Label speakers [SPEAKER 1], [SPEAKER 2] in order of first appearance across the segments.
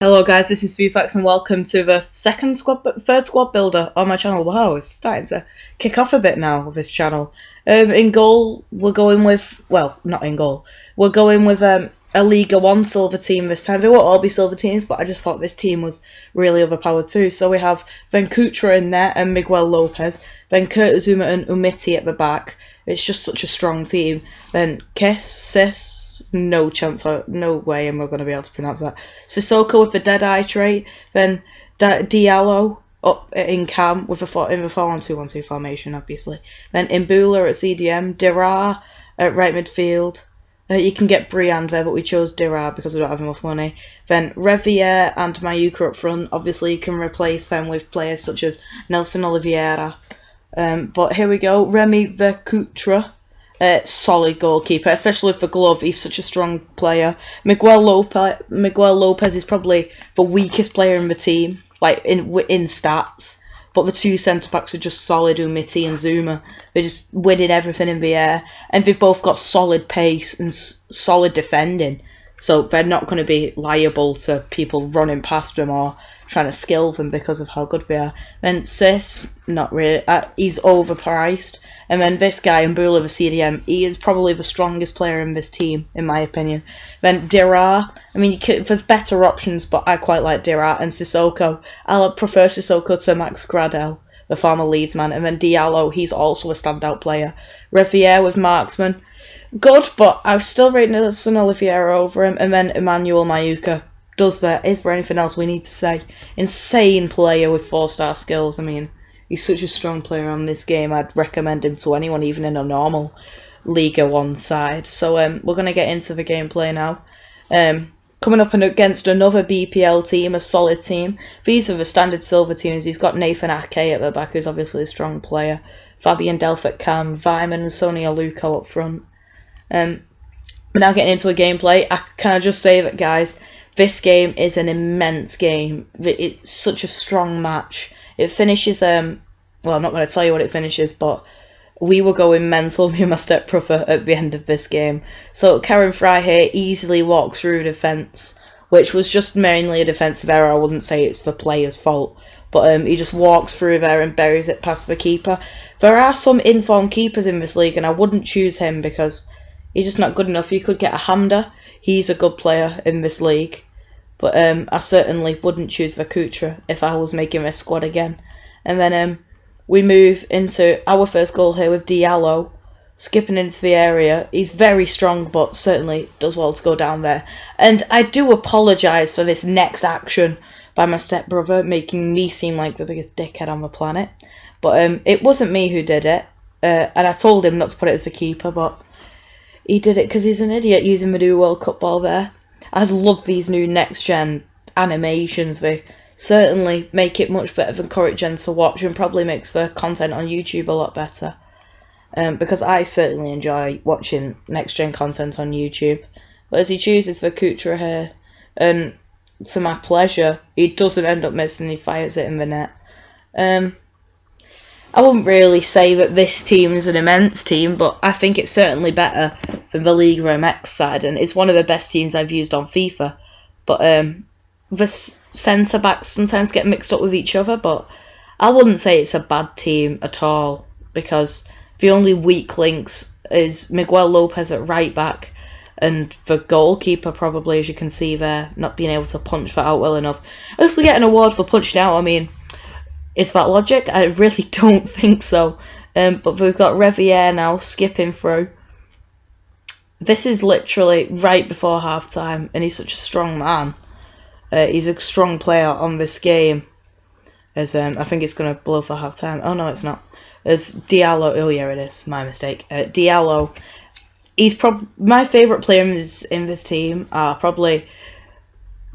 [SPEAKER 1] Hello guys, this is Fifa and welcome to the third squad builder on my channel. Wow, it's starting to kick off a bit now with this channel. In goal, we're going with, well, not in goal, we're going with a Ligue 1 silver team this time. They won't all be silver teams, but I just thought this team was really overpowered too. So we have Vencutra in net and Miguel Lopez, then Kurt Azuma and Umiti at the back. It's just such a strong team. Then Sis, no chance, no way am I going to be able to pronounce that. Sissoko with the Deadeye trait, then Diallo up in cam with in the 4-1-2-1-2 formation, obviously. Then Imbula at CDM, Dirar at right midfield. You can get Briand there, but we chose Dirar because we don't have enough money. Then Revier and Mayuka up front. Obviously, you can replace them with players such as Nelson Oliveira. But here we go, Remy Vercutra. Solid goalkeeper, especially with the glove. He's such a strong player. Miguel Lopez is probably the weakest player in the team, like in stats. But the two centre backs are just solid. Umiti and Zuma, they're just winning everything in the air, and they've both got solid pace and solid defending. So they're not going to be liable to people running past them or trying to skill them because of how good they are. Then Sis, not really. He's overpriced. And then this guy, Mbula, the CDM, he is probably the strongest player in this team, in my opinion. Then Dirar, I mean, there's better options, but I quite like Dirar. And Sissoko, I prefer Sissoko to Max Gradel, the former Leeds man. And then Diallo, he's also a standout player. Revier with Marksman, good, but I still rate Nelson Oliveira over him. And then Emmanuel Mayuka. Is there anything else we need to say? Insane player with 4-star skills. I mean, he's such a strong player on this game. I'd recommend him to anyone, even in a normal Ligue 1 side. So we're going to get into the gameplay now. Coming up against another BPL team, a solid team. These are the standard silver teams. He's got Nathan Ake at the back, who's obviously a strong player. Fabian Delph Cam, Vyman and Sonia Luco up front. We're now getting into a gameplay. Can I just say that, guys, this game is an immense game. It's such a strong match. It finishes, well, I'm not going to tell you what it finishes, but we were going mental, me and my stepbrother, at the end of this game. So Karen Fry here easily walks through defence, which was just mainly a defensive error. I wouldn't say it's the player's fault, but he just walks through there and buries it past the keeper. There are some informed keepers in this league, and I wouldn't choose him because he's just not good enough. You could get a Hamda. He's a good player in this league. But I certainly wouldn't choose Vercutra if I was making this squad again. And then we move into our first goal here with Diallo, skipping into the area. He's very strong, but certainly does well to go down there. And I do apologise for this next action by my stepbrother, making me seem like the biggest dickhead on the planet. But it wasn't me who did it. And I told him not to put it as the keeper, but he did it because he's an idiot using the new World Cup ball there. I love these new next-gen animations. They certainly make it much better than current gen to watch, and probably makes the content on YouTube a lot better. Because I certainly enjoy watching next-gen content on YouTube. But as he chooses Vercutra here, and to my pleasure, he doesn't end up missing, he fires it in the net. I wouldn't really say that this team is an immense team, but I think it's certainly better than the Ligue MX side, and it's one of the best teams I've used on FIFA. But the centre-backs sometimes get mixed up with each other, but I wouldn't say it's a bad team at all, because the only weak links is Miguel Lopez at right-back, and the goalkeeper probably, as you can see there, not being able to punch that out well enough. If we get an award for punching out, I mean, is that logic? I really don't think so. But we've got Revier now skipping through. This is literally right before half-time, and he's such a strong man. He's a strong player on this game. As I think it's going to blow for half-time. Oh, no, it's not. As Diallo, oh yeah, it is. My mistake. Diallo, he's my favourite player in this team are probably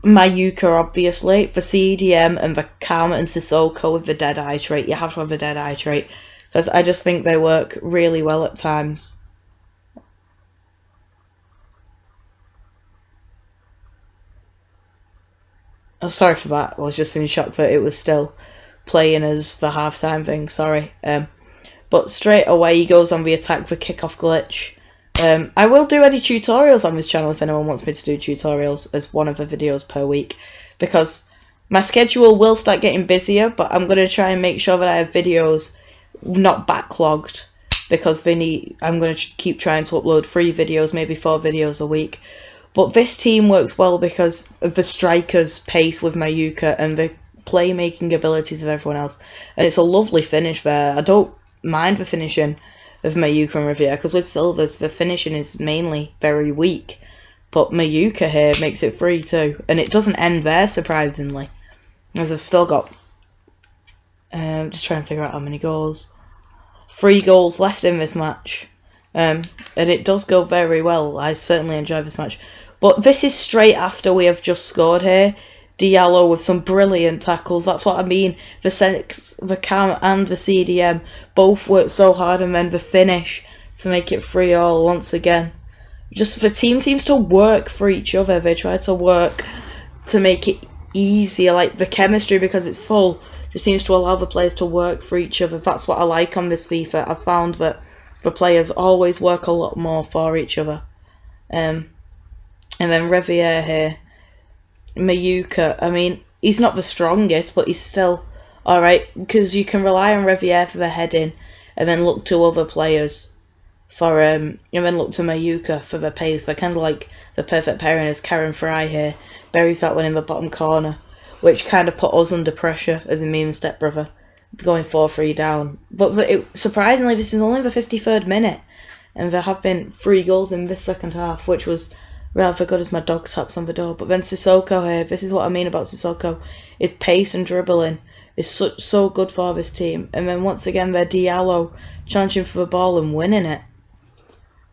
[SPEAKER 1] Mayuka, obviously, for CDM, and the Cam and Sissoko with the Deadeye trait. You have to have the Deadeye trait, because I just think they work really well at times. Oh, sorry for that. I was just in shock that it was still playing as the halftime thing. Sorry. But straight away he goes on the attack for kickoff glitch. I will do any tutorials on this channel if anyone wants me to do tutorials as one of the videos per week. because my schedule will start getting busier, but I'm going to try and make sure that I have videos not backlogged, because I'm going to keep trying to upload 3 videos, maybe 4 videos a week. But this team works well because of the strikers' pace with Mayuka and the playmaking abilities of everyone else. And it's a lovely finish there. I don't mind the finishing of Mayuka and Riviere, because with Silvers, the finishing is mainly very weak. But Mayuka here makes it 3-2. And it doesn't end there, surprisingly. As I've still got... just trying to figure out how many goals. 3 goals left in this match. And it does go very well. I certainly enjoy this match. But this is straight after we have just scored here. Diallo with some brilliant tackles. That's what I mean. The Cam and the CDM both worked so hard, and then the finish to make it 3-3 once again. Just the team seems to work for each other. They try to work to make it easier. Like the chemistry, because it's full, just seems to allow the players to work for each other. That's what I like on this FIFA. I've found that the players always work a lot more for each other. And then Riviere here. Mayuka, I mean, he's not the strongest, but he's still alright, because you can rely on Riviere for the heading, and then look to other players for, and then look to Mayuka for the pace. They're kind of like the perfect pairing is Karen Fry here. Buries that one in the bottom corner, which kind of put us under pressure, as in me and stepbrother, going 4-3 down. But surprisingly, this is only the 53rd minute, and there have been 3 goals in this second half, which was rather good as my dog taps on the door. But then Sissoko here, this is what I mean about Sissoko. His pace and dribbling is so good for this team. And then once again, they're Diallo challenging for the ball and winning it.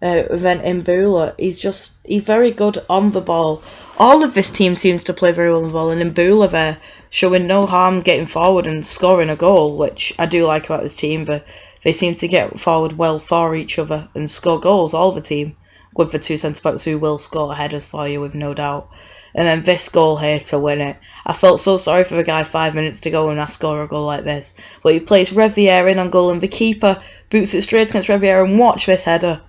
[SPEAKER 1] Then Mbula, he's very good on the ball. All of this team seems to play very well on the ball, and Mbula there showing no harm getting forward and scoring a goal, which I do like about this team. But they seem to get forward well for each other and score goals, all the team, with the 2 centre-backs who will score headers for you with no doubt. And then this goal here to win it. I felt so sorry for the guy 5 minutes to go and I score a goal like this. But he plays Riviere in on goal, and the keeper boots it straight against Riviere, and watch this header.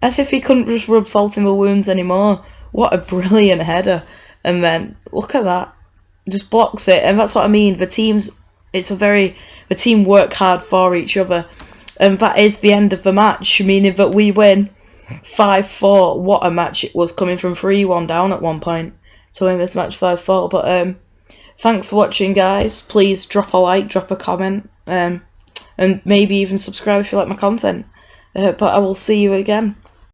[SPEAKER 1] As if he couldn't just rub salt in the wounds anymore. What a brilliant header. And then, look at that. Just blocks it. And that's what I mean. The team work hard for each other. And that is the end of the match, meaning that we win 5-4. What a match it was, coming from 3-1 down at one point to win this match 5-4. But thanks for watching, guys. Please drop a like, drop a comment, and maybe even subscribe if you like my content. But I will see you again.